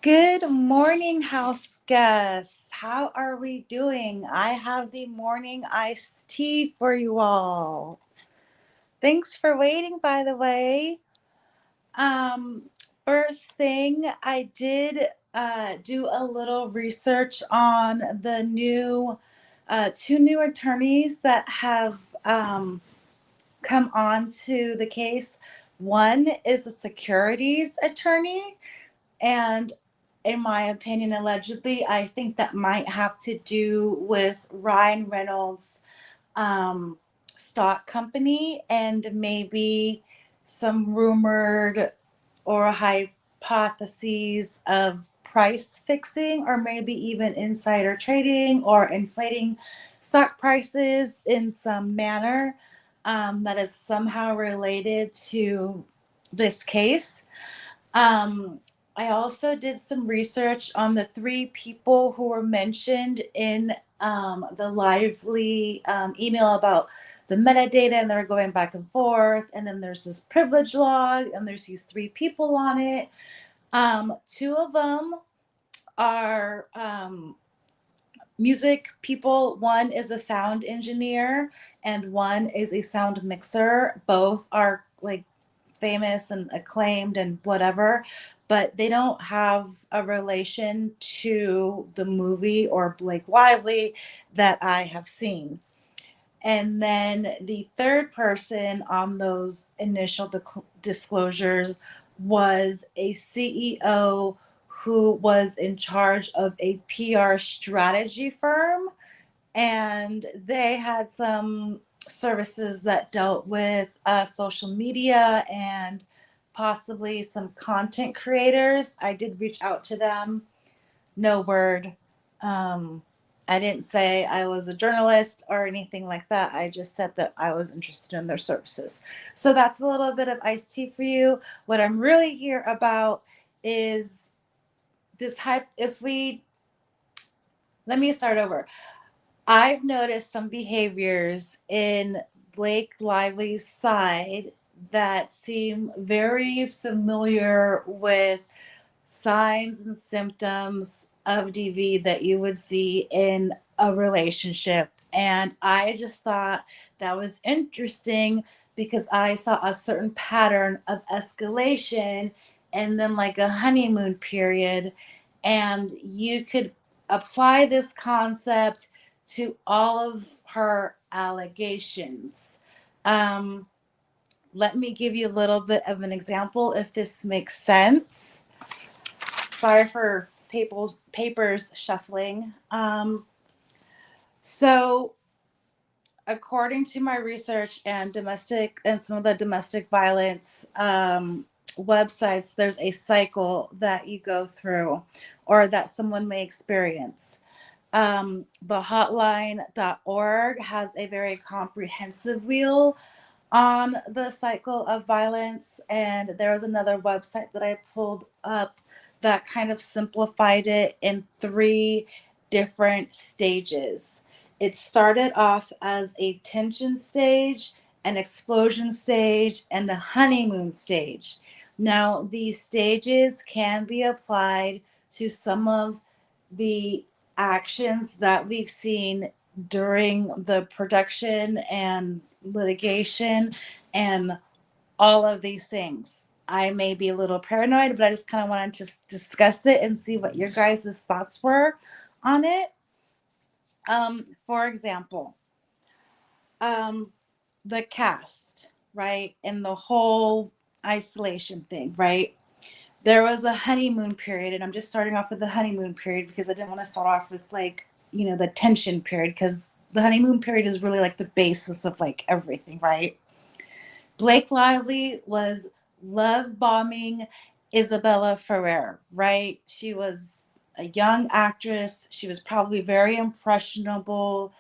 Good morning, house guests. How are we doing? I have the morning iced tea for you all. Thanks for waiting, by the way. Um, First thing, I did do a little research on the two new attorneys that have come on to the case. One is a securities attorney, and in my opinion, allegedly, I think that might have to do with Ryan Reynolds' um, stock company and maybe some rumored or hypotheses of price fixing, or maybe even insider trading or inflating stock prices in some manner that is somehow related to this case. Um, I also did some research on the three people who were mentioned in the lively email about the metadata, and they're going back and forth. And then there's this privilege log, and there's these three people on it. Two of them are music people. One is a sound engineer, and one is a sound mixer. Both are like famous and acclaimed and whatever, but they don't have a relation to the movie or Blake Lively that I have seen. And then the third person on those initial disclosures was a CEO who was in charge of a PR strategy firm, and they had some services that dealt with social media and possibly some content creators. I did reach out to them. No word. Um, I didn't say I was a journalist or anything like that. I just said that I was interested in their services. So that's a little bit of iced tea for you. What I'm really here about is this hype. Let me start over. I've noticed some behaviors in Blake Lively's side that seem very familiar with signs and symptoms of DV that you would see in a relationship. And I just thought that was interesting because I saw a certain pattern of escalation and then like a honeymoon period. And you could apply this concept to all of her allegations. Um, Let me give you a little bit of an example if this makes sense. Sorry for papers shuffling. So, according to my research and some of the domestic violence websites, there's a cycle that you go through or that someone may experience. The hotline.org has a very comprehensive wheel on the cycle of violence. And there was another website that I pulled up that kind of simplified it in three different stages. It started off as a tension stage, an explosion stage, and a honeymoon stage. Now, these stages can be applied to some of the actions that we've seen during the production and litigation and all of these things. I may be a little paranoid, but I just kind of wanted to discuss it and see what your guys' thoughts were on it. For example, um, the cast, right? And the whole isolation thing, right? There was a honeymoon period, and I'm just starting off with the honeymoon period because I didn't want to start off with the tension period, because the honeymoon period is really like the basis of like everything, right? Blake Lively was love bombing Isabella Ferrer, right? She was a young actress. She was probably very impressionable.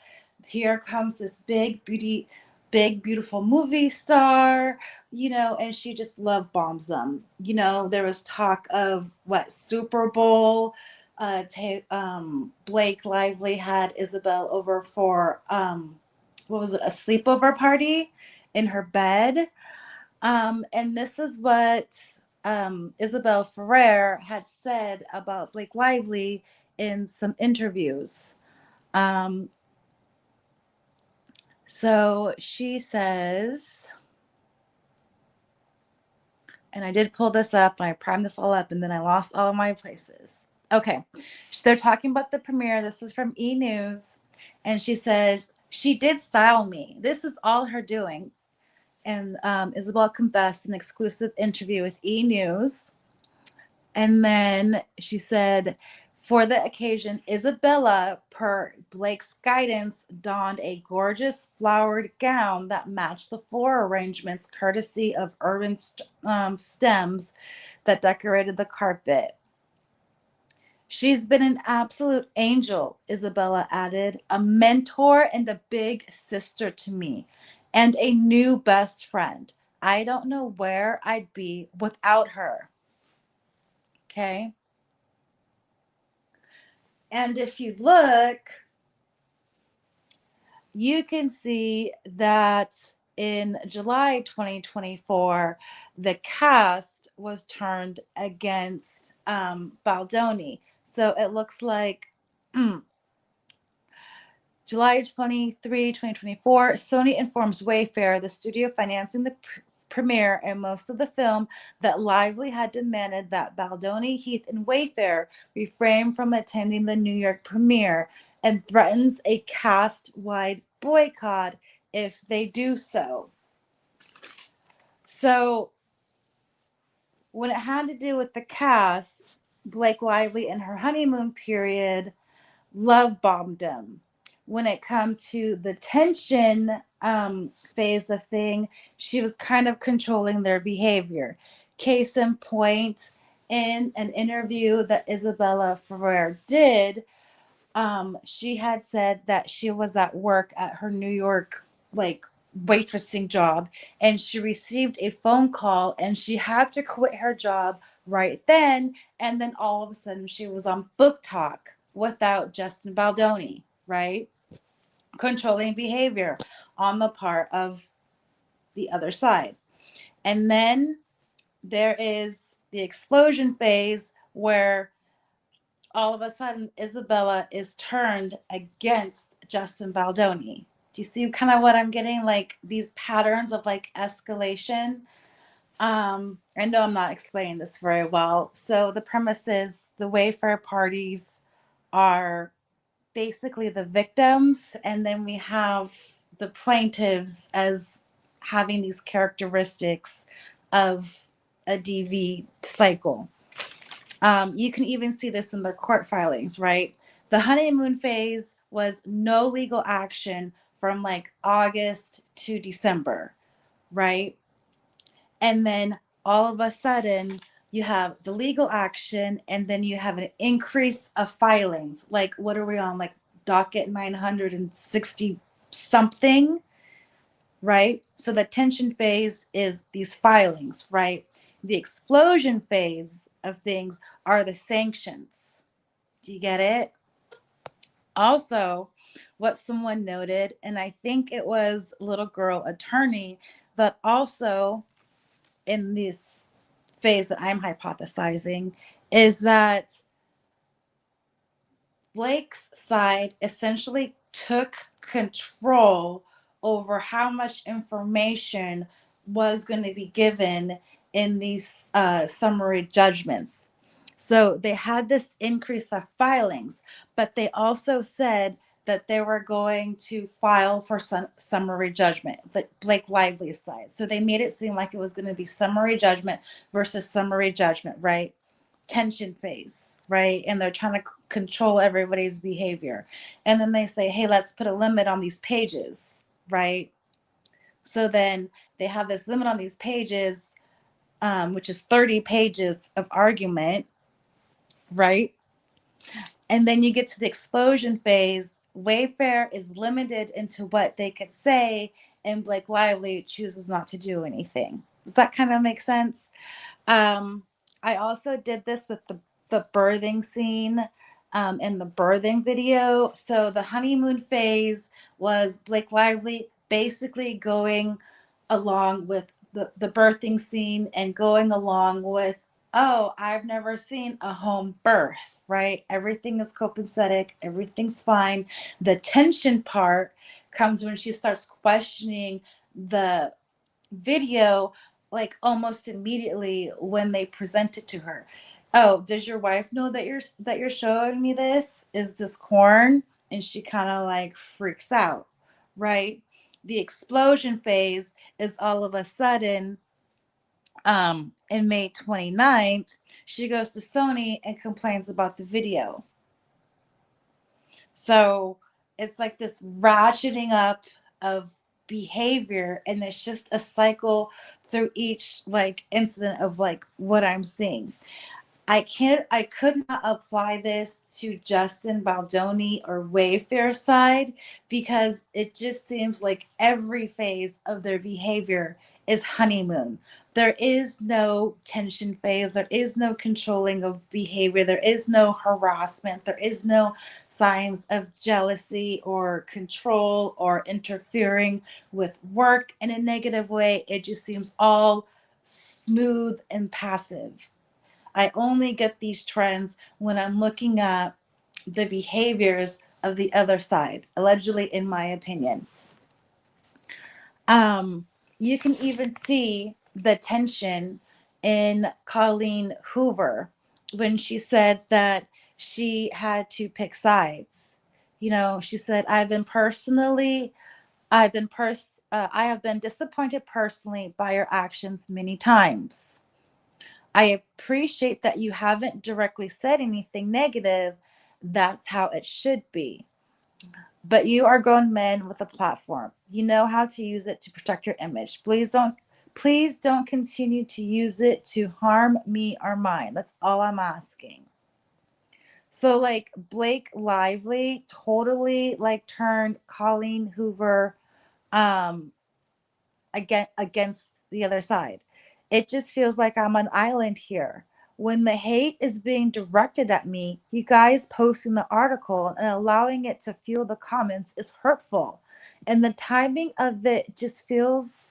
Here comes this big, beautiful movie star, and she just love bombs them. There was talk of what Super Bowl. Blake Lively had Isabel over for what was it, a sleepover party in her bed. And this is what Isabel Ferrer had said about Blake Lively in some interviews. Um, so she says, and I did pull this up and I primed this all up and then I lost all of my places. Okay. They're talking about the premiere. This is from E! News. And she says, she did style me. This is all her doing. And Isabel confessed in an exclusive interview with E! News. And then she said, for the occasion, Isabella, per Blake's guidance, donned a gorgeous flowered gown that matched the floral arrangements, courtesy of urban stems that decorated the carpet. She's been an absolute angel, Isabella added, a mentor and a big sister to me, and a new best friend. I don't know where I'd be without her. Okay. And if you look, you can see that in July 2024, the cast was turned against Baldoni. So it looks like July 23, 2024, Sony informs Wayfair, the studio financing the premiere and most of the film, that Lively had demanded that Baldoni, Heath, and Wayfair refrain from attending the New York premiere and threatens a cast-wide boycott if they do so. So when it had to do with the cast, Blake Lively in her honeymoon period love bombed him. When it come to the tension phase of thing, she was kind of controlling their behavior. Case in point, in an interview that Isabella Ferrer did, she had said that she was at work at her New York like waitressing job and she received a phone call and she had to quit her job right then, and then all of a sudden she was on Book Talk without Justin Baldoni, right? Controlling behavior on the part of the other side. And then there is the explosion phase where all of a sudden Isabella is turned against Justin Baldoni. Do you see kind of what I'm getting? Like these patterns of like escalation. I know I'm not explaining this very well. So the premise is the Wayfair parties are basically the victims, and then we have the plaintiffs as having these characteristics of a DV cycle. You can even see this in their court filings, right? The honeymoon phase was no legal action from like August to December, right? And then all of a sudden, you have the legal action, and then you have an increase of filings. Like, what are we on? Like, docket 960 something, right? So the tension phase is these filings, right? The explosion phase of things are the sanctions. Do you get it? Also, what someone noted, and I think it was Little Girl Attorney, that also in this phase that I'm hypothesizing is that Blake's side essentially took control over how much information was going to be given in these summary judgments. So they had this increase of filings, but they also said that they were going to file for some summary judgment, but Blake Lively's side. So they made it seem like it was going to be summary judgment versus summary judgment, right? Tension phase, right? And they're trying to control everybody's behavior. And then they say, hey, let's put a limit on these pages, right? So then they have this limit on these pages, which is 30 pages of argument, right? And then you get to the explosion phase. Wayfair is limited into what they could say, and Blake Lively chooses not to do anything. Does that kind of make sense? I also did this with the birthing scene in the birthing video. So the honeymoon phase was Blake Lively basically going along with the birthing scene and going along with oh, I've never seen a home birth, right? Everything is copacetic, everything's fine. The tension part comes when she starts questioning the video, like almost immediately when they present it to her. Oh, does your wife know that you're showing me this? Is this corn? And she kind of like freaks out, right? The explosion phase is all of a sudden in May 29th, she goes to Sony and complains about the video. So it's like this ratcheting up of behavior, and it's just a cycle through each like incident of like what I'm seeing. I could not apply this to Justin Baldoni or Wayfair side, because it just seems like every phase of their behavior is honeymoon. There is no tension phase, there is no controlling of behavior, there is no harassment, there is no signs of jealousy or control or interfering with work in a negative way. It just seems all smooth and passive. I only get these trends when I'm looking at the behaviors of the other side, allegedly, in my opinion. Um, you can even see the tension in Colleen Hoover when she said that she had to pick sides. You know, she said, I have been disappointed personally by your actions many times. I appreciate that you haven't directly said anything negative. That's how it should be. But you are grown men with a platform. You know how to use it to protect your image. Please don't continue to use it to harm me or mine. That's all I'm asking. So like Blake Lively totally like turned Colleen Hoover um against the other side. It just feels like I'm on island here. When the hate is being directed at me, you guys posting the article and allowing it to fuel the comments is hurtful. And the timing of it just feels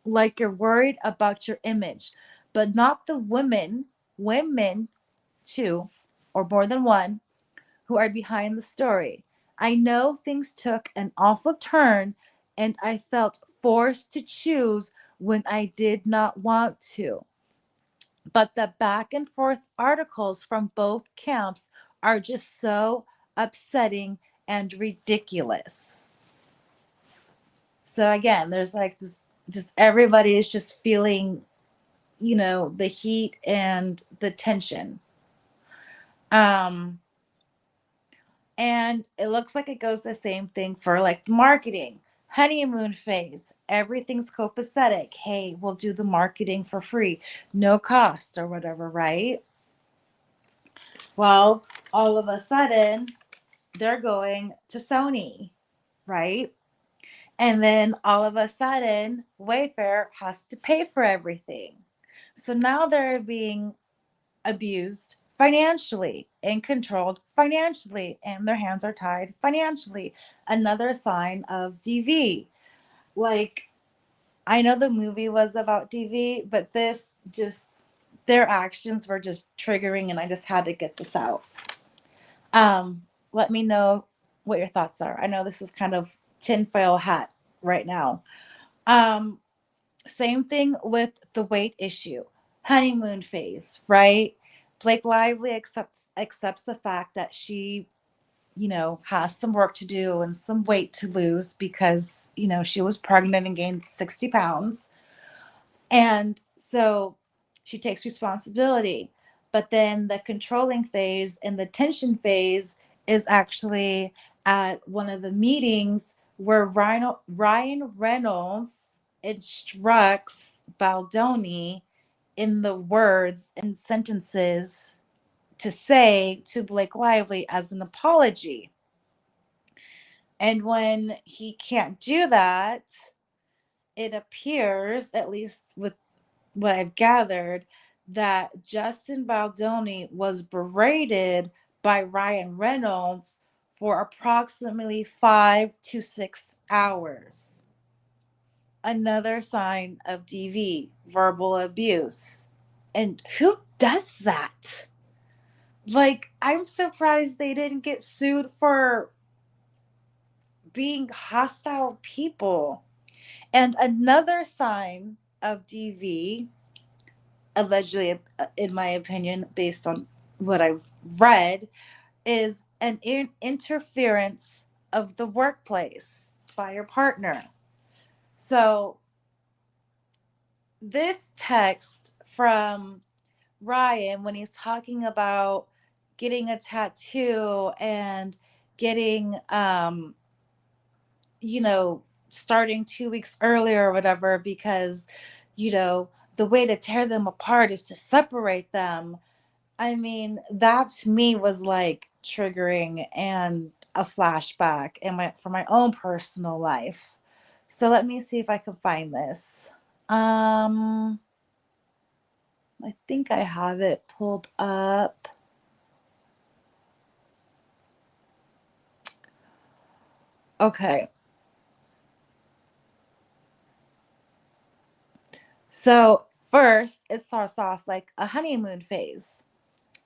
like you're worried about your image, but not the women too, or more than one, who are behind the story. I know things took an awful turn and I felt forced to choose when I did not want to. But the back and forth articles from both camps are just so upsetting and ridiculous. So again, there's like this, just everybody is just feeling, the heat and the tension. Um And it looks like it goes the same thing for like the marketing. Honeymoon phase. Everything's copacetic. Hey, we'll do the marketing for free, no cost or whatever, right? Well, all of a sudden, they're going to Sony, right? And then all of a sudden, Wayfair has to pay for everything. So now they're being abused financially and controlled financially, and their hands are tied financially. Another sign of DV. Like, I know the movie was about DV, but this just, their actions were just triggering, and I just had to get this out. Let me know what your thoughts are. I know this is kind of tinfoil hat right now. Um, Same thing with the weight issue, honeymoon phase, right? Blake Lively accepts the fact that she, has some work to do and some weight to lose because, she was pregnant and gained 60 pounds. And so she takes responsibility. But then the controlling phase and the tension phase is actually at one of the meetings where Ryan Reynolds instructs Baldoni in the words and sentences to say to Blake Lively as an apology. And when he can't do that, it appears, at least with what I've gathered, that Justin Baldoni was berated by Ryan Reynolds for approximately 5 to 6 hours. Another sign of DV, verbal abuse. And who does that? Like, I'm surprised they didn't get sued for being hostile people. And another sign of DV, allegedly, in my opinion, based on what I've read, is an interference of the workplace by your partner. So, this text from Ryan, when he's talking about getting a tattoo and getting, starting 2 weeks earlier or whatever, because, you know, the way to tear them apart is to separate them. I mean, that to me was like triggering and a flashback in my for my own personal life. So let me see if I can find this. Um, I think I have it pulled up. Okay. So first, it starts off like a honeymoon phase.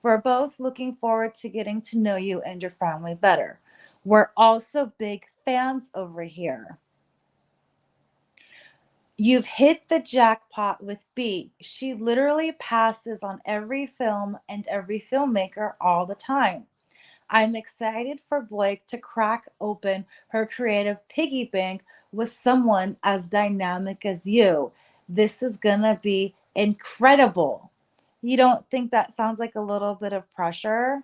We're both looking forward to getting to know you and your family better. We're also big fans over here. You've hit the jackpot with B. She literally passes on every film and every filmmaker all the time. I'm excited for Blake to crack open her creative piggy bank with someone as dynamic as you. This is going to be incredible. You don't think that sounds like a little bit of pressure?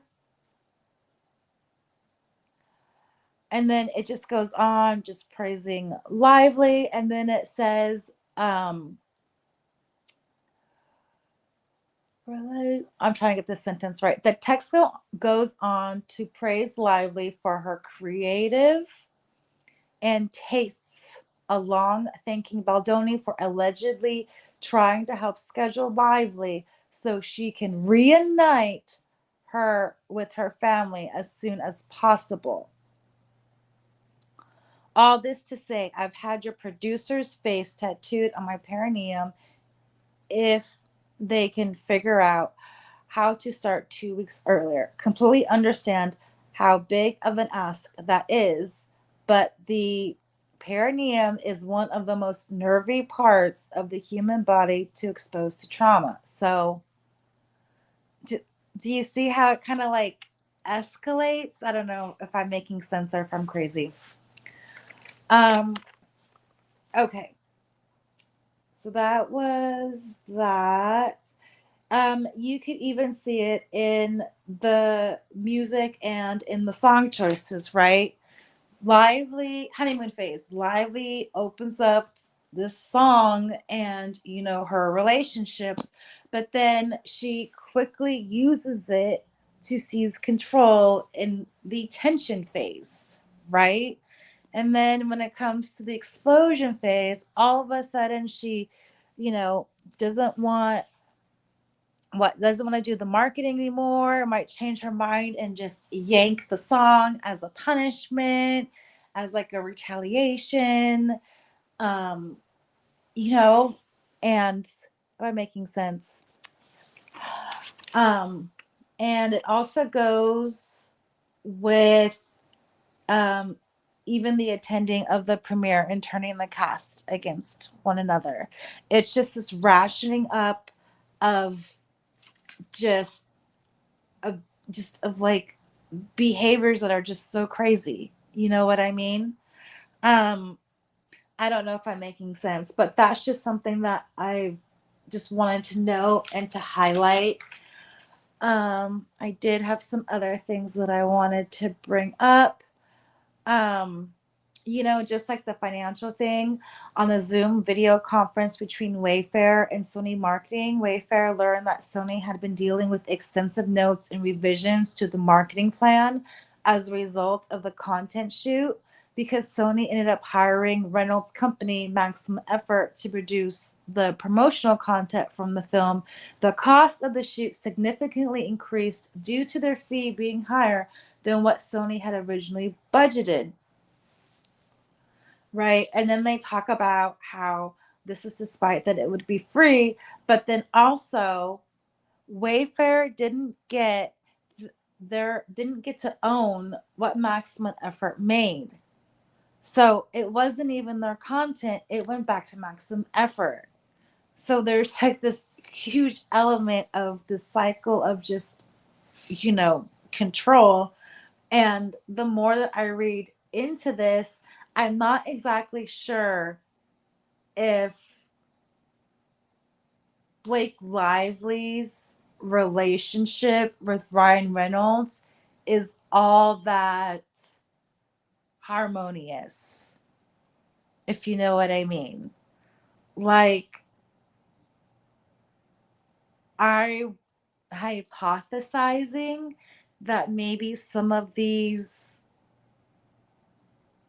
And then it just goes on, just praising Lively. And then it says, I'm trying to get this sentence right. The text goes on to praise Lively for her creative and tastes, along thanking Baldoni for allegedly trying to help schedule Lively so she can reunite her with her family as soon as possible. All this to say, I've had your producer's face tattooed on my perineum if they can figure out how to start 2 weeks earlier. Completely understand how big of an ask that is, but the perineum is one of the most nervy parts of the human body to expose to trauma. So, do, do you see how it kind of like escalates? I don't know if I'm making sense or if I'm crazy. Um, okay. So that was that. You could even see it in the music and in the song choices, right? Lively honeymoon phase. Lively opens up this song and her relationships, but then she quickly uses it to seize control in the tension phase, right? And then when it comes to the explosion phase, all of a sudden she, you know, doesn't want doesn't want to do the marketing anymore, might change her mind and just yank the song as a punishment, as like a retaliation. Um, you know, and am I making sense? Um, and it also goes with um even the attending of the premiere and turning the cast against one another. It's just this rationing up of just of of like behaviors that are just so crazy. You know what I mean? Um, I don't know if I'm making sense, but that's just something that I just wanted to know and to highlight. I did have some other things that I wanted to bring up. Um, just like the financial thing on the Zoom video conference between Wayfair and Sony Marketing, Wayfair learned that Sony had been dealing with extensive notes and revisions to the marketing plan as a result of the content shoot because Sony ended up hiring Reynolds Company Maximum Effort to produce the promotional content from the film. The cost of the shoot significantly increased due to their fee being higher than what Sony had originally budgeted. Right. And then they talk about how this is despite that it would be free, but then also Wayfair didn't get to own what Maximum Effort made. So it wasn't even their content, it went back to Maximum Effort. So there's like this huge element of the cycle of just, control. And the more that I read into this, I'm not exactly sure if Blake Lively's relationship with Ryan Reynolds is all that harmonious, if you know what I mean. Like, I hypothesizing that maybe some of these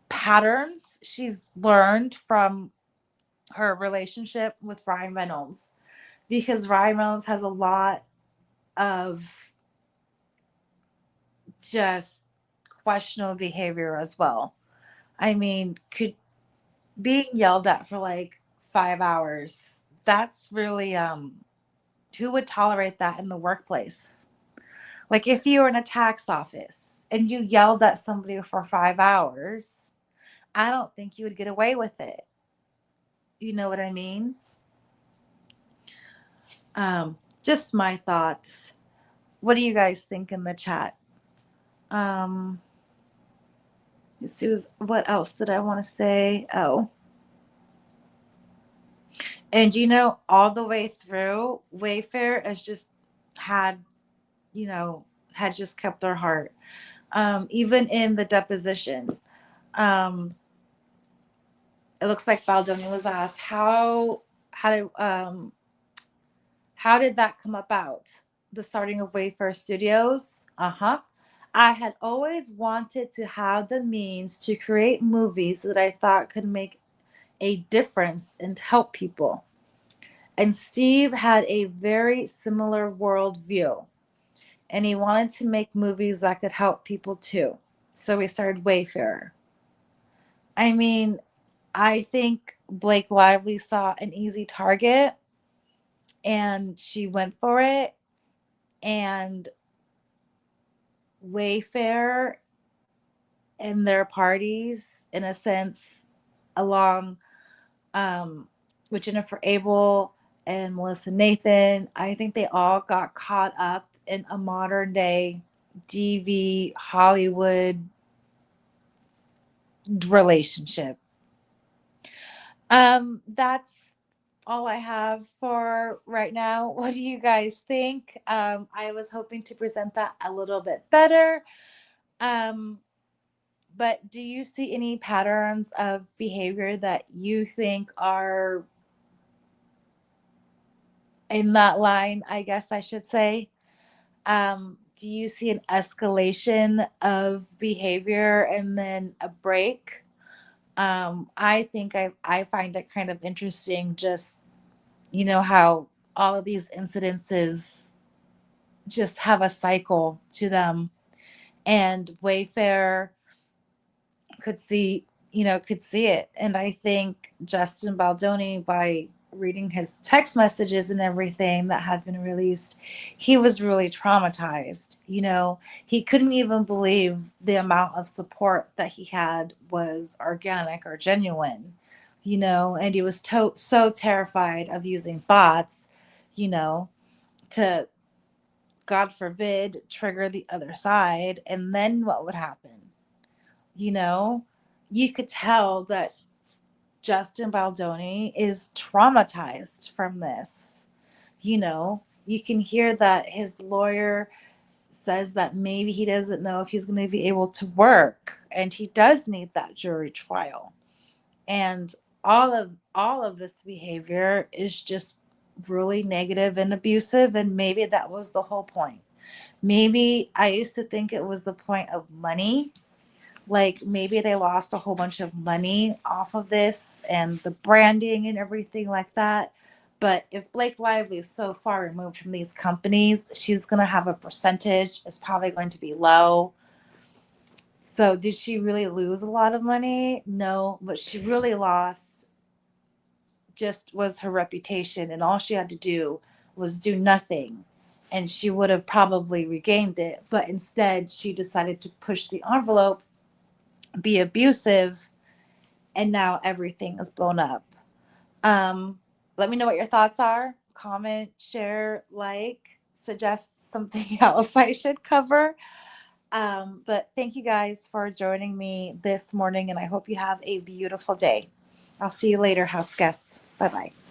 patterns she's learned from her relationship with Ryan Reynolds, because Ryan Reynolds has a lot of just questionable behavior as well. I mean, could being yelled at for like 5 hours, that's really who would tolerate that in the workplace? Like if you were in a tax office and you yelled at somebody for 5 hours, I don't think you would get away with it. You know what I mean? Just my thoughts. What do you guys think in the chat? Um, let's see, what else did I want to say? Oh, and all the way through, Wayfair has just had, you know, had just kept their heart. Even in the deposition, um, it looks like Baldoni was asked how did how did that come about? The starting of Wayfair Studios? Uh-huh. I had always wanted to have the means to create movies that I thought could make a difference and help people. And Steve had a very similar worldview, and he wanted to make movies that could help people too. So we started Wayfair. I mean, I think Blake Lively saw an easy target and she went for it. And Wayfair and their parties, in a sense, along with Jennifer Abel and Melissa Nathan, I think they all got caught up in a modern day DV Hollywood relationship. That's all I have for right now. What do you guys think? I was hoping to present that a little bit better. Um, but do you see any patterns of behavior that you think are in that line, I guess I should say? Do you see an escalation of behavior and then a break? I think I find it kind of interesting, just how all of these incidences just have a cycle to them, and Wayfair could see it. And I think Justin Baldoni, by reading his text messages and everything that have been released, he was really traumatized. He couldn't even believe the amount of support that he had was organic or genuine, and he was so terrified of using bots, to, God forbid, trigger the other side. And then what would happen? you know, you could tell that Justin Baldoni is traumatized from this. You can hear that his lawyer says that maybe he doesn't know if he's going to be able to work, and he does need that jury trial. And all of this behavior is just really negative and abusive, and maybe that was the whole point. Maybe I used to think it was the point of money, like maybe they lost a whole bunch of money off of this and the branding and everything like that. But if Blake Lively is so far removed from these companies, she's going to have a percentage. It's probably going to be low. So did she really lose a lot of money? No, what she really lost just was her reputation, and all she had to do was do nothing, and she would have probably regained it. But instead, she decided to push the envelope, be abusive, and now everything is blown up. Um, Let me know what your thoughts are. Comment, share, like, suggest something else I should cover. But thank you guys for joining me this morning, and I hope you have a beautiful day. I'll see you later, house guests. Bye bye.